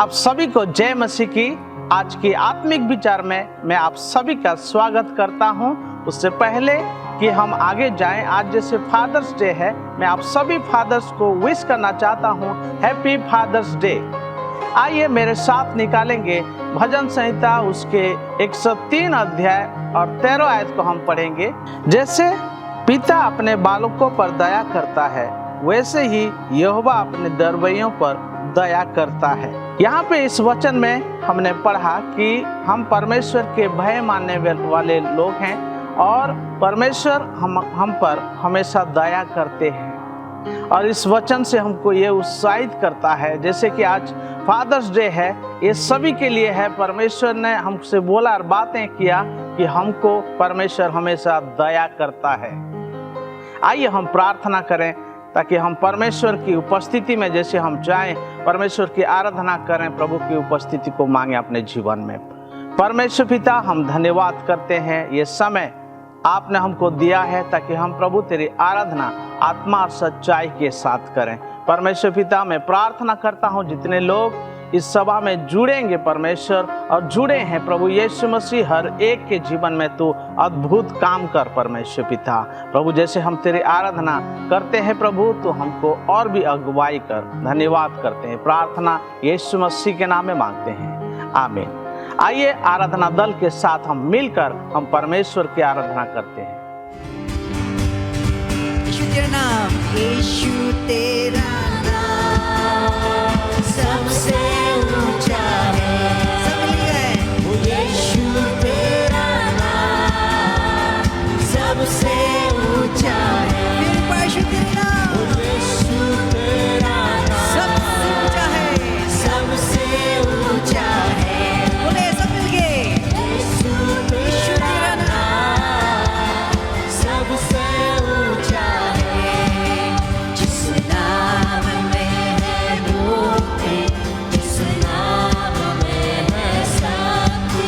आप सभी को जय मसीह की आज की आत्मिक विचार में मैं आप सभी का स्वागत करता हूं। उससे पहले कि हम आगे जाएं, आज जैसे फादर्स डे है, मैं आप सभी फादर्स को विश करना चाहता हूं हैप्पी फादर्स डे। आइए मेरे साथ निकालेंगे भजन संहिता उसके 103 अध्याय और 13 आयत को हम पढ़ेंगे। जैसे पिता अपने बालकों पर दया करता है, वैसे ही यहोवा अपने दरबइयों पर दया करता है। यहाँ पे इस वचन में हमने पढ़ा कि हम परमेश्वर के भय मानने वाले लोग हैं और परमेश्वर हम पर हमेशा दया करते हैं। और इस वचन से हमको ये उत्साहित करता है, जैसे कि आज फादर्स डे है, ये सभी के लिए है। परमेश्वर ने हमसे बोला और बातें किया कि हमको परमेश्वर हमेशा दया करता है। आइए हम प्रार्थना करें ताकि हम परमेश्वर की उपस्थिति में जैसे हम जाएं, परमेश्वर की आराधना करें, प्रभु की उपस्थिति को मांगे अपने जीवन में। परमेश्वर पिता, हम धन्यवाद करते हैं ये समय आपने हमको दिया है ताकि हम प्रभु तेरी आराधना आत्मा और सच्चाई के साथ करें। परमेश्वर पिता, मैं प्रार्थना करता हूँ जितने लोग इस सभा में जुड़ेंगे परमेश्वर और जुड़े हैं प्रभु यीशु मसीह, हर एक के जीवन में तू अद्भुत काम कर परमेश्वर पिता। प्रभु जैसे हम तेरी आराधना करते हैं प्रभु, तो हमको और भी अगुवाई कर। धन्यवाद करते हैं, प्रार्थना यीशु मसीह के नाम में मांगते हैं, आमीन। आइए आराधना दल के साथ हम मिलकर हम परमेश्वर की आराधना करते हैं। यीशु तेरा नाम, यीशु तेरा नाम सबसे ऊंचा है। सब मिल गए। वो यीशु तेरा नाम सबसे ऊंचा है। फिर यीशु तेरा नाम, वो यीशु तेरा नाम सबसे ऊंचा है, सबसे ऊंचा है। बोले सब मिल गए। यीशु तेरा नाम सबसे ऊंचा है। जिस नाम में है मुक्ति, जिस नाम में है शांति,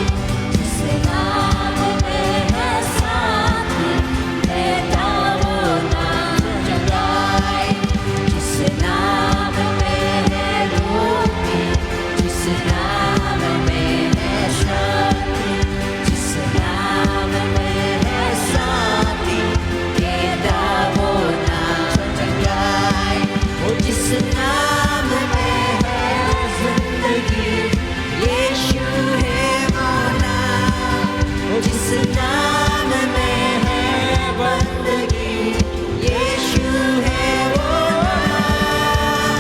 जिस नाम में है शांति, कहता वो नाम जगाए। जिस नाम में है मुक्ति, जिस नाम में है शांति, जिस नाम में है शांति, कहता वो नाम जगाए। वो जिस नाम में है जिंदगी, यीशु है वो नाम। वो जिस नाम में है बंदगी, यीशु है वो नाम।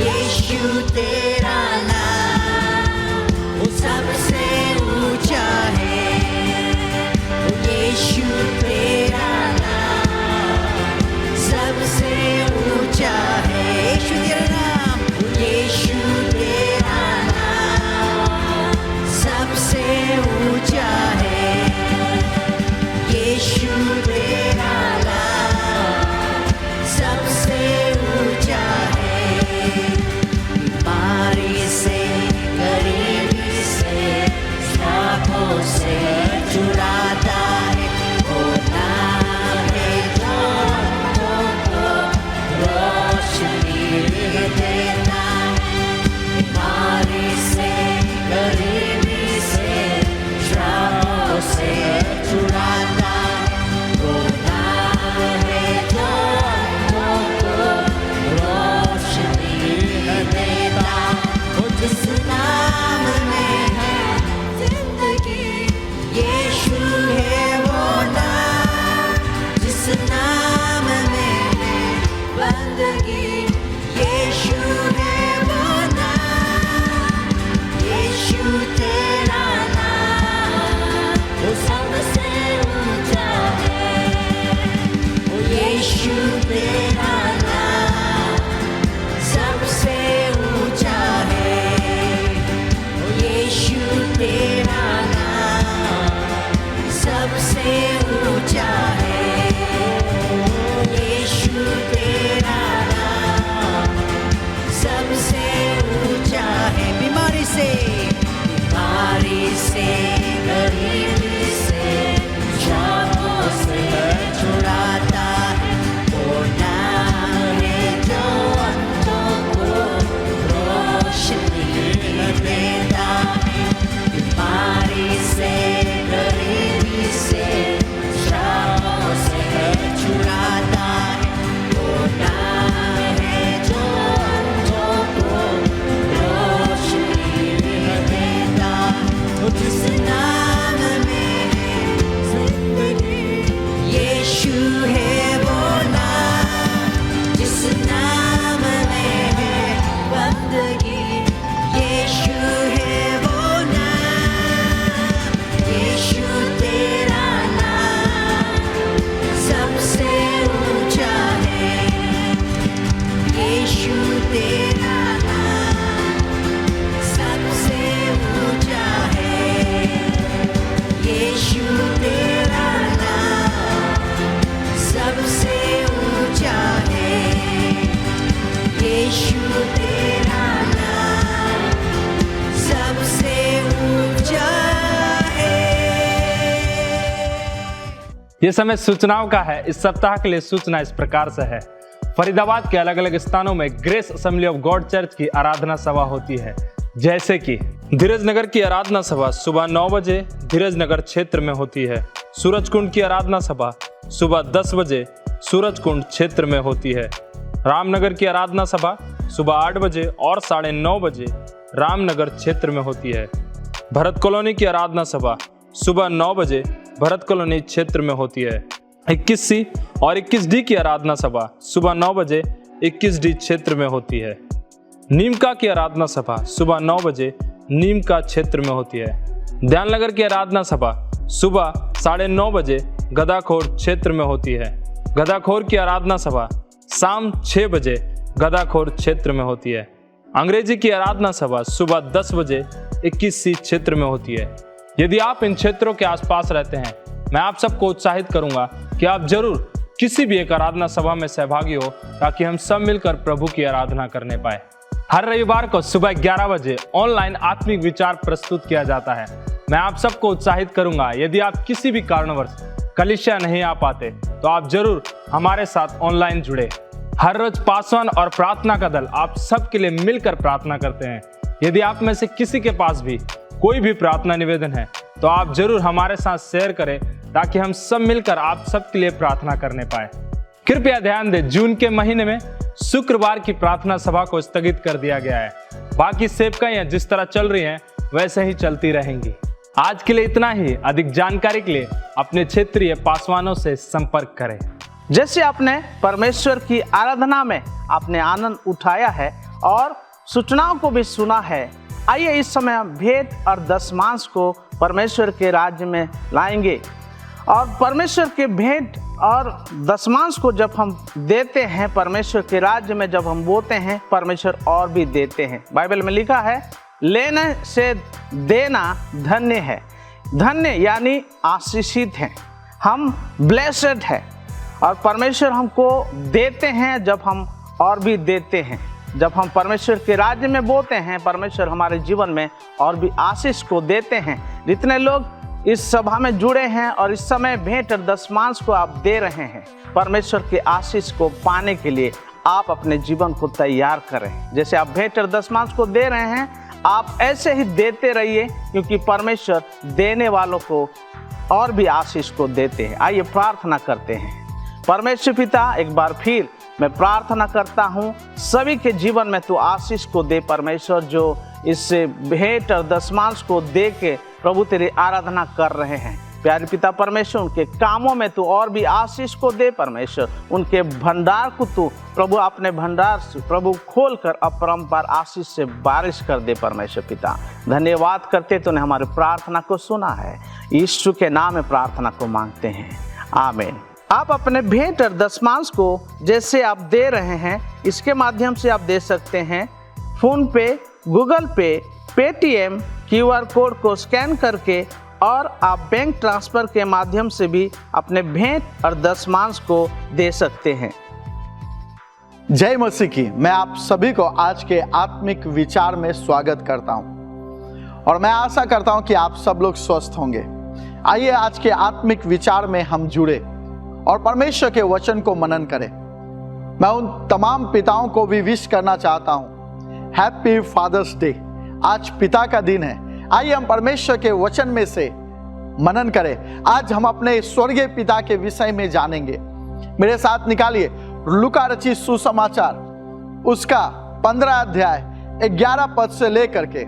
यीशु तेरा नाम वो सबसे ऊंचा है। वो यीशु तेरा नाम सबसे ऊंचा है। यीशु तेरा नाम, वो यीशु तेरा नाम सबसे ऊंचा है। यीशु तेरा नाम सबसे ऊंचा है। बीमारी से, गरीबी से, श्रापों से छुड़ाता है। वो नाम है जो हमको रोशनी देता है। बीमारी से, गरीबी से, श्रापों से छुड़ाता है। वो नाम है जो हमको रोशनी देता है। वो जिस नाम में है जिंदगी, यीशु है वो नाम। जिस नाम में है बंदगी, यीशु है वो नाम। यीशु तेरा नाम वो सबसे ऊंचा है। वो यीशु तेरा नाम सबसे ऊंचा है। वो यीशु तेरा नाम सबसे ऊंचा है। वो यीशु तेरा नाम सबसे ऊंचा है। बीमारी से, गरीबी से, शापों से छुड़ाता है। वो नाम है जो अंधों को रोशनी ये समय सूचनाओं का है। इस सप्ताह के लिए सूचना इस प्रकार से है। फरीदाबाद के अलग अलग स्थानों में grace assembly of God church की आराधना सभा होती है, जैसे कि धीरज नगर की आराधना सभा सुबह 9 बजे धीरज नगर क्षेत्र में होती है। सूरजकुंड की आराधना सभा सुबह 10 बजे सूरजकुंड क्षेत्र में होती है। रामनगर की आराधना सभा सुबह 8 बजे और 9:30 बजे रामनगर क्षेत्र में होती है। भरत कॉलोनी की आराधना सभा सुबह 9 बजे भरत कॉलोनी क्षेत्र में होती है। 21C और 21D की आराधना सभा सुबह 9 बजे 21D क्षेत्र में होती है। नीमका की आराधना सभा सुबह 9 बजे नीमका क्षेत्र में होती है। ध्याननगर की आराधना सभा सुबह 9:30 बजे गदाखोर क्षेत्र में होती है। गदाखोर की आराधना सभा शाम 6 बजे गदाखोर क्षेत्र में होती है। अंग्रेजी की आराधना सभा सुबह 10 बजे 21C क्षेत्र में होती है। यदि आप इन क्षेत्रों के आसपास रहते हैं, मैं आप सबको उत्साहित करूंगा कि आप जरूर किसी भी एक आराधना सभा में सहभागी हो, ताकि हम सब मिलकर प्रभु की आराधना करने पाए। हर रविवार को सुबह 11 बजे ऑनलाइन आत्मिक विचार प्रस्तुत किया जाता है। मैं आप सबको उत्साहित करूंगा, यदि आप किसी भी कारणवश कलीसिया नहीं आ पाते तो आप जरूर हमारे साथ ऑनलाइन जुड़े। हर रोज पासवान और प्रार्थना का दल आप सबके लिए मिलकर प्रार्थना करते हैं। यदि आप में से किसी के पास भी कोई भी प्रार्थना निवेदन है तो आप जरूर हमारे साथ शेयर करें, ताकि हम सब मिलकर आप सबके लिए प्रार्थना करने पाए। कृपया ध्यान दें, जून के महीने में शुक्रवार की प्रार्थना सभा को स्थगित कर दिया गया है। बाकी सेवकाइयां जिस तरह चल रही हैं वैसे ही चलती रहेंगी। आज के लिए इतना ही। अधिक जानकारी के लिए अपने क्षेत्रीय पासवानों से संपर्क करें। जैसे आपने परमेश्वर की आराधना में आपने आनंद उठाया है और सूचनाओं को भी सुना है, आइए इस समय हम भेंट और दशमांश को परमेश्वर के राज्य में लाएंगे। और परमेश्वर के भेंट और दशमांश को जब हम देते हैं, परमेश्वर के राज्य में जब हम बोते हैं, परमेश्वर और भी देते हैं। बाइबल में लिखा है, लेने से देना धन्य है। धन्य यानी आशीषित है, हम ब्लेस्ड है। और परमेश्वर हमको देते हैं जब हम और भी देते हैं। जब हम परमेश्वर के राज्य में बोते हैं, परमेश्वर हमारे जीवन में और भी आशीष को देते हैं। जितने लोग इस सभा में जुड़े हैं और इस समय भेंट और दशमांश को आप दे रहे हैं, परमेश्वर के आशीष को पाने के लिए आप अपने जीवन को तैयार करें। जैसे आप भेंट और दशमांश को दे रहे हैं, आप ऐसे ही देते रहिए, क्योंकि परमेश्वर देने वालों को और भी आशीष को देते हैं। आइए प्रार्थना करते हैं। परमेश्वर पिता, एक बार फिर मैं प्रार्थना करता हूँ, सभी के जीवन में तू आशीष को दे परमेश्वर, जो इस भेंट और दशमांश को दे के प्रभु तेरी आराधना कर रहे हैं। प्यारे पिता परमेश्वर, उनके कामों में तू और भी आशीष को दे परमेश्वर। उनके भंडार को तू प्रभु अपने भंडार से प्रभु खोल कर अपरंपार आशीष से बारिश कर दे परमेश्वर पिता। धन्यवाद करते तूने हमारी प्रार्थना को सुना है। यीशु के नाम में प्रार्थना को मांगते हैं, आमीन। आप अपने भेंट और दशमांश को जैसे आप दे रहे हैं, इसके माध्यम से आप दे सकते हैं फोन पे, गूगल पे, पेटीएम, QR कोड को स्कैन करके, और आप बैंक ट्रांसफर के माध्यम से भी अपने भेंट और दशमांश को दे सकते हैं। जय मसीह की। मैं आप सभी को आज के आत्मिक विचार में स्वागत करता हूं और मैं आशा करता हूं कि आप सब लोग स्वस्थ होंगे। आइए आज के आत्मिक विचार में हम जुड़े और परमेश्वर के वचन को मनन करें। मैं उन तमाम पिताओं को भी विश करना चाहता हूं, हैप्पी फादर्स डे। आज पिता का दिन है। आइए हम परमेश्वर के वचन में से मनन करें। आज हम अपने स्वर्गीय पिता के विषय में जानेंगे। मेरे साथ निकालिए लूका रचित सुसमाचार, उसका 15 अध्याय 11 पद से लेकर के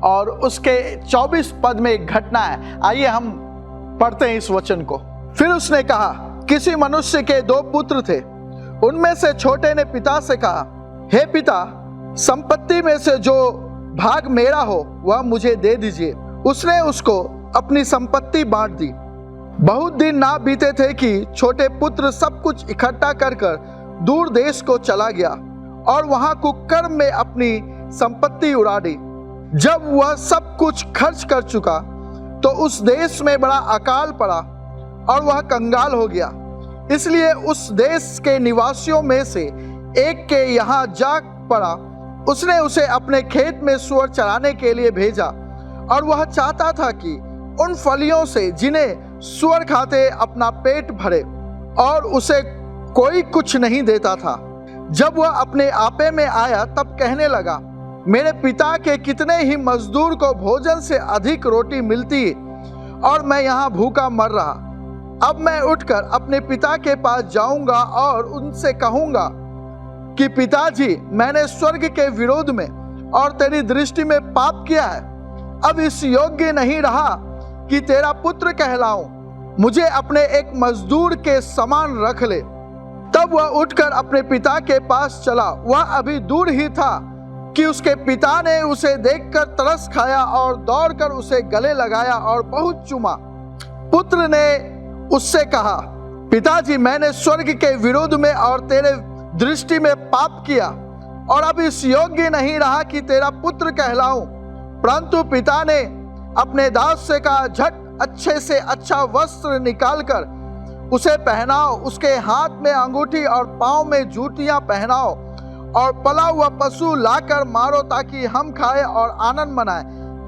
और उसके 24 पद में एक घटना है। आइए हम पढ़ते हैं इस वचन को। फिर उसने कहा, किसी मनुष्य के 2 पुत्र थे। उनमें से छोटे ने पिता से कहा, हे पिता, संपत्ति में से जो भाग मेरा हो वह मुझे दे दीजिए। उसने उसको अपनी संपत्ति बांट दी। बहुत दिन ना बीते थे कि छोटे पुत्र सब कुछ इकट्ठा कर दूर देश को चला गया और वहां कुकर्म में अपनी संपत्ति उड़ा दी। जब वह सब कुछ खर्च कर चुका तो उस देश में बड़ा अकाल पड़ा और वह कंगाल हो गया। इसलिए उस देश के निवासियों में से एक के यहाँ जा पड़ा। उसने उसे अपने खेत में सूअर चराने के लिए भेजा और वह चाहता था कि उन फलियों से जिन्हें सूअर खाते अपना पेट भरे और उसे कोई कुछ नहीं देता था। जब वह अपने आपे में आया तब कहने लगा, मेरे पिता के कितने ही मजदूर को भोजन से अधिक रोटी मिलती और मैं यहाँ भूखा मर रहा। अब मैं उठकर अपने पिता के पास जाऊंगा और उनसे कहूंगा कि पिताजी, मैंने स्वर्ग के विरोध में और तेरी दृष्टि में पाप किया है। अब इस योग्य नहीं रहा कि तेरा पुत्र कहलाऊं। मुझे अपने एक मजदूर के समान रख ले। तब वह उठकर अपने पिता के पास चला। वह अभी दूर ही था कि उसके पिता ने उसे देखकर तरस खाया और दौड़कर उसे गले लगाया और बहुत चूमा। पुत्र ने उससे कहा, पिताजी, मैंने स्वर्ग के विरोध में और तेरे दृष्टि में पाप किया और अब इस योग्य नहीं रहा कि तेरा पुत्र कहलाऊं। परंतु पिता ने अपने दास से कहा, झट अच्छे से अच्छा वस्त्र निकालकर उसे पहनाओ, उसके हाथ में अंगूठी और पांव में जूतियां पहनाओ और पला हुआ पशु लाकर मारो ताकि हम खाएं और आनंद मनाएं।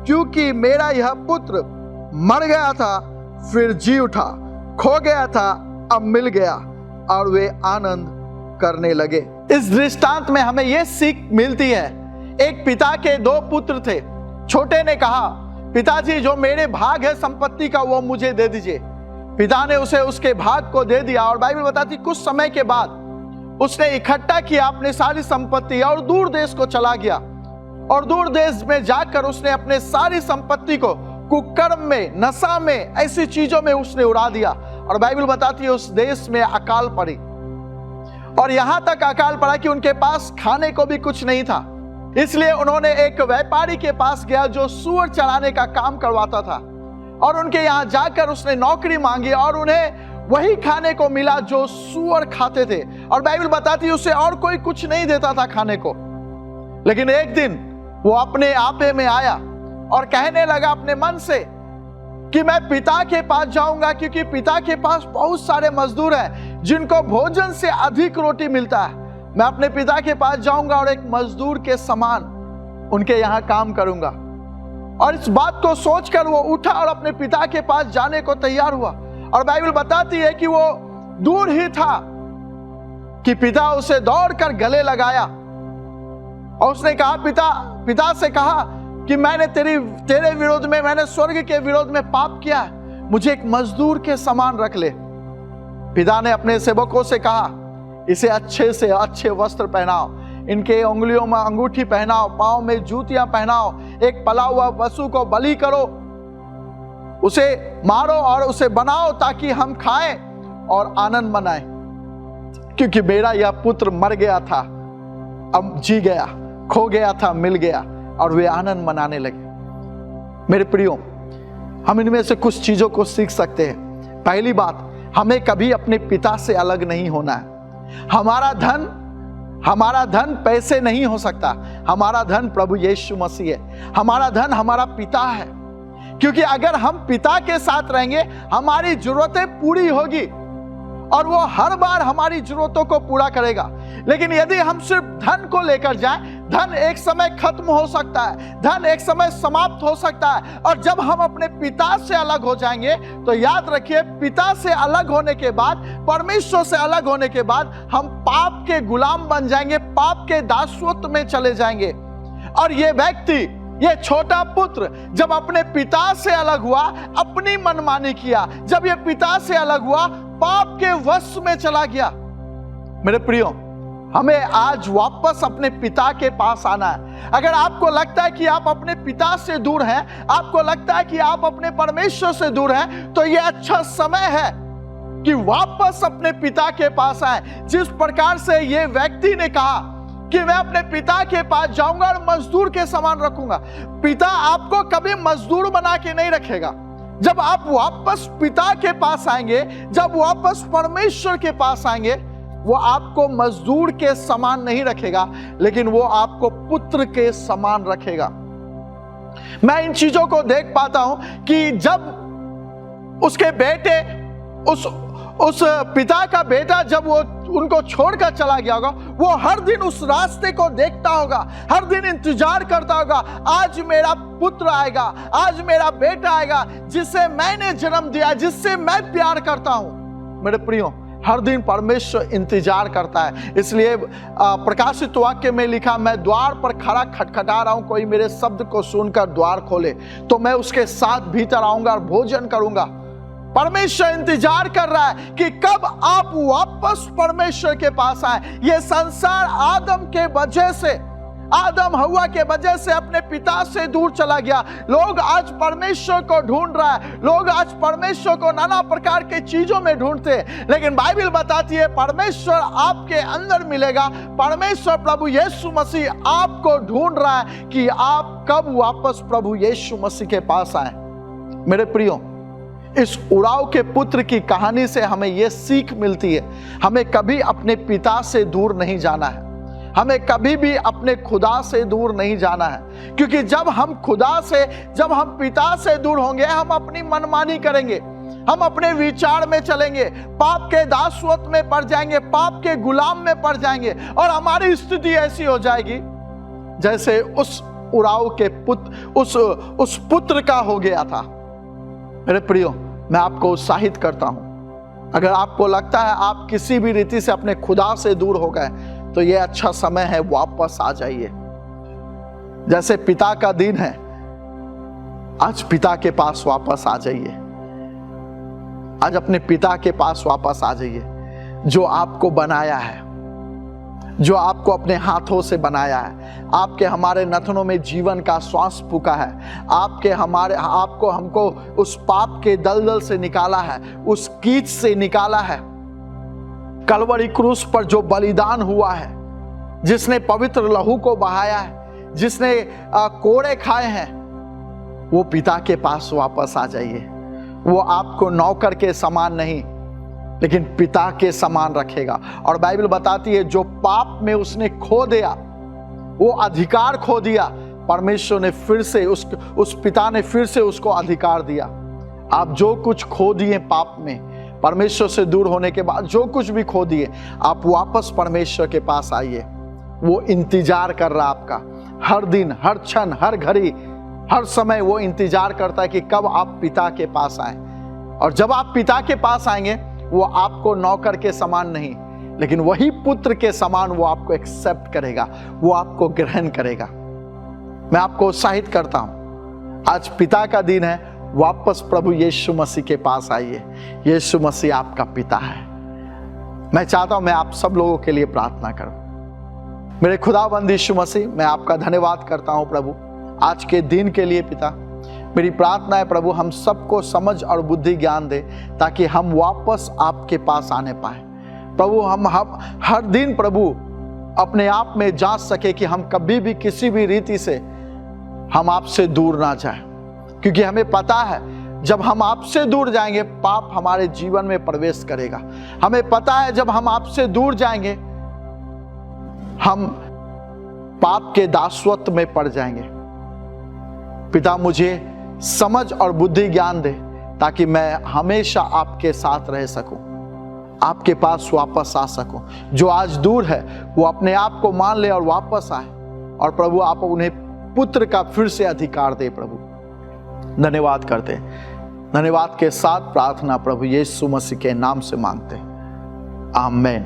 क्योंकि मेरा यह पुत्र मर गया था, फिर जी उठा, खो गया था, अब मिल गया, और वे आनंद करने लगे। इस दृष्टांत में हमें यह सीख मिलती है। एक पिता के दो पुत्र थे। छोटे ने कहा, पिताजी, जो मेरे भाग है संपत्ति का वो मुझे दे दीजिए। पिता ने उसे उसके भाग को दे दिया और बाइबल बताती कुछ समय के बाद उसने इकट्ठा किया अपनी सारी संपत्ति और दूर देश को चला गया और दूर देश में जाकर उसने अपने सारी संपत्ति को कुकर्म में, नशा में, ऐसी चीजों में उसने उड़ा दिया। और बाइबल बताती है उस देश में अकाल पड़ी और यहां तक अकाल पड़ा कि उनके पास खाने को भी कुछ नहीं था। इसलिए उन्होंने एक व्यापारी के पास गया जो सूअर चराने का काम करवाता था और उनके यहां जाकर उसने नौकरी मांगी और उन्हें वही खाने को मिला जो सूअर खाते थे। और बाइबल बताती है उसे और कोई कुछ नहीं देता था खाने को। लेकिन एक दिन वो अपने आपे में आया और कहने लगा अपने मन से कि मैं पिता के पास जाऊंगा, क्योंकि पिता के पास बहुत सारे मजदूर हैं जिनको भोजन से अधिक रोटी मिलता है। मैं अपने पिता के पास जाऊंगा और एक मजदूर के समान उनके यहां काम करूंगा। और इस बात को सोचकर वो उठा और अपने पिता के पास जाने को तैयार हुआ। और बाइबल बताती है कि वो दूर ही था कि पिता उसे दौड़कर गले लगाया और उसने कहा, पिता से कहा कि मैंने तेरे विरोध में, मैंने स्वर्ग के विरोध में पाप किया, मुझे एक मजदूर के समान रख ले। पिता ने अपने सेवकों से कहा, इसे अच्छे से अच्छे वस्त्र पहनाओ, इनके उंगलियों में अंगूठी पहनाओ, पांव में जूतियां पहनाओ, एक पला हुआ पशु को बलि करो, उसे मारो और उसे बनाओ ताकि हम खाएं और आनंद मनाएं। क्योंकि मेरा यह पुत्र मर गया था, अब जी गया, खो गया था, मिल गया, और वे आनंद मनाने लगे। मेरे प्रियो, हम इनमें से कुछ चीजों को सीख सकते हैं। पहली बात, हमें कभी अपने पिता से अलग नहीं होना है। हमारा धन पैसे नहीं हो सकता। हमारा धन प्रभु यीशु मसीह है। हमारा धन हमारा पिता है, क्योंकि अगर हम पिता के साथ रहेंगे हमारी जरूरतें पूरी होगी और वो हर बार हमारी जरूरतों को पूरा करेगा। लेकिन यदि हम सिर्फ धन को लेकर जाएं, धन एक समय खत्म हो सकता है, धन एक समय समाप्त हो सकता है। और जब हम अपने पिता से अलग हो जाएंगे तो याद रखिए, पिता से अलग होने के बाद, परमेश्वर से अलग होने के बाद हम पाप के गुलाम बन जाएंगे, पाप के दासत्व में चले जाएंगे। और ये व्यक्ति, ये छोटा पुत्र जब अपने पिता से अलग हुआ, अपनी मनमानी किया, जब ये पिता से अलग हुआ, पाप के वश में चला गया। मेरे प्रियो, हमें आज वापस अपने पिता के पास आना है। अगर आपको लगता है कि आप अपने पिता से दूर हैं, आपको लगता है कि आप अपने परमेश्वर से दूर हैं, तो यह अच्छा समय है कि वापस अपने पिता के पास आए। जिस प्रकार से ये व्यक्ति ने कहा कि मैं अपने पिता के पास जाऊंगा और मजदूर के समान रखूंगा, पिता आपको कभी मजदूर बना के नहीं रखेगा। जब आप वापस पिता के पास आएंगे, जब वापस परमेश्वर के पास आएंगे, वो आपको मजदूर के समान नहीं रखेगा, लेकिन वो आपको पुत्र के समान रखेगा। मैं इन चीजों को देख पाता हूं कि जब उसके बेटे उस पिता का बेटा जब वो उनको छोड़कर चला गया होगा, वो हर दिन उस रास्ते को देखता होगा, हर दिन इंतजार करता होगा, आज मेरा पुत्र आएगा, आज मेरा बेटा आएगा जिसे मैंने जन्म दिया, जिससे मैं प्यार करता हूं। मेरे प्रियो, हर दिन परमेश्वर इंतजार करता है। इसलिए प्रकाशित वाक्य में लिखा, मैं द्वार पर खड़ा खटखटा रहा हूं, कोई मेरे शब्द को सुनकर द्वार खोले तो मैं उसके साथ भीतर आऊंगा और भोजन करूंगा। परमेश्वर इंतजार कर रहा है कि कब आप वापस परमेश्वर के पास आए। ये संसार आदम के वजह से, आदम हवा के वजह से अपने पिता से दूर चला गया। लोग आज परमेश्वर को ढूंढ रहा है, लोग आज परमेश्वर को नाना प्रकार के चीजों में ढूंढते हैं, लेकिन बाइबल बताती है परमेश्वर आपके अंदर मिलेगा। परमेश्वर प्रभु यीशु मसीह आपको ढूंढ रहा है कि आप कब वापस प्रभु यीशु मसीह के पास आए। मेरे प्रियो, इस उराव के पुत्र की कहानी से हमें यह सीख मिलती है, हमें कभी अपने पिता से दूर नहीं जाना है, हमें कभी भी अपने खुदा से दूर नहीं जाना है। क्योंकि जब हम खुदा से, जब हम पिता से दूर होंगे, हम अपनी मनमानी करेंगे, हम अपने विचार में चलेंगे, पाप के दासत्व में पड़ जाएंगे, पाप के गुलाम में पड़ जाएंगे, और हमारी स्थिति ऐसी हो जाएगी जैसे उस उराव के पुत्र, उस पुत्र का हो गया था। मेरे प्रियो, मैं आपको उत्साहित करता हूं, अगर आपको लगता है आप किसी भी रीति से अपने खुदा से दूर हो गए, तो यह अच्छा समय है, वापस आ जाइए। जैसे पिता का दिन है, आज पिता के पास वापस आ जाइए। आज अपने पिता के पास वापस आ जाइए, जो आपको बनाया है, जो आपको अपने हाथों से बनाया है, आपके हमारे नथनों में जीवन का श्वास फूका है, आपको हमको उस पाप के दलदल से निकाला है, उस कीच से निकाला है। कलवरी क्रूस पर जो बलिदान हुआ है, जिसने पवित्र लहू को बहाया है, जिसने कोड़े खाए हैं, वो पिता के पास वापस आ जाइए। वो आपको नौकर के समान नहीं, लेकिन पिता के समान रखेगा। और बाइबल बताती है, जो पाप में उसने खो दिया, वो अधिकार खो दिया, परमेश्वर ने फिर से उस पिता ने फिर से उसको अधिकार दिया। आप जो कुछ खो दिए पाप में, परमेश्वर से दूर होने के बाद जो कुछ भी खो दिए, आप वापस परमेश्वर के पास आइए। वो इंतजार कर रहा आपका, हर दिन, हर क्षण, हर घड़ी, हर समय वो इंतजार करता है कि कब आप पिता के पास आए। और जब आप पिता के पास आएंगे, वो आपको नौकर के समान नहीं, लेकिन वही पुत्र के समान वो आपको एक्सेप्ट करेगा, वो आपको ग्रहण करेगा। मैं आपको उत्साहित करता हूं, आज पिता का दिन है, वापस प्रभु यीशु मसीह के पास आइए। यीशु मसीह आपका पिता है। मैं चाहता हूं मैं आप सब लोगों के लिए प्रार्थना करूं। मेरे खुदाबंद यीशु मसीह, मैं आपका धन्यवाद करता हूं प्रभु, आज के दिन के लिए। पिता, मेरी प्रार्थना है प्रभु, हम सबको समझ और बुद्धि ज्ञान दे, ताकि हम वापस आपके पास आने पाए। प्रभु, हम हर दिन प्रभु अपने आप में जांच सके कि हम कभी भी किसी भी रीति से हम आपसे दूर ना जाएं, क्योंकि हमें पता है जब हम आपसे दूर जाएंगे, पाप हमारे जीवन में प्रवेश करेगा। हमें पता है जब हम आपसे दूर जाएंगे, हम पाप के दासत्व में पड़ जाएंगे। पिता, मुझे समझ और बुद्धि ज्ञान दे, ताकि मैं हमेशा आपके साथ रह सकूं, आपके पास वापस आ सकूं। जो आज दूर है वो अपने आप को मान ले और वापस आए, और प्रभु आप उन्हें पुत्र का फिर से अधिकार दे। प्रभु धन्यवाद करते, धन्यवाद के साथ प्रार्थना प्रभु यीशु मसीह के नाम से मांगते, आमीन।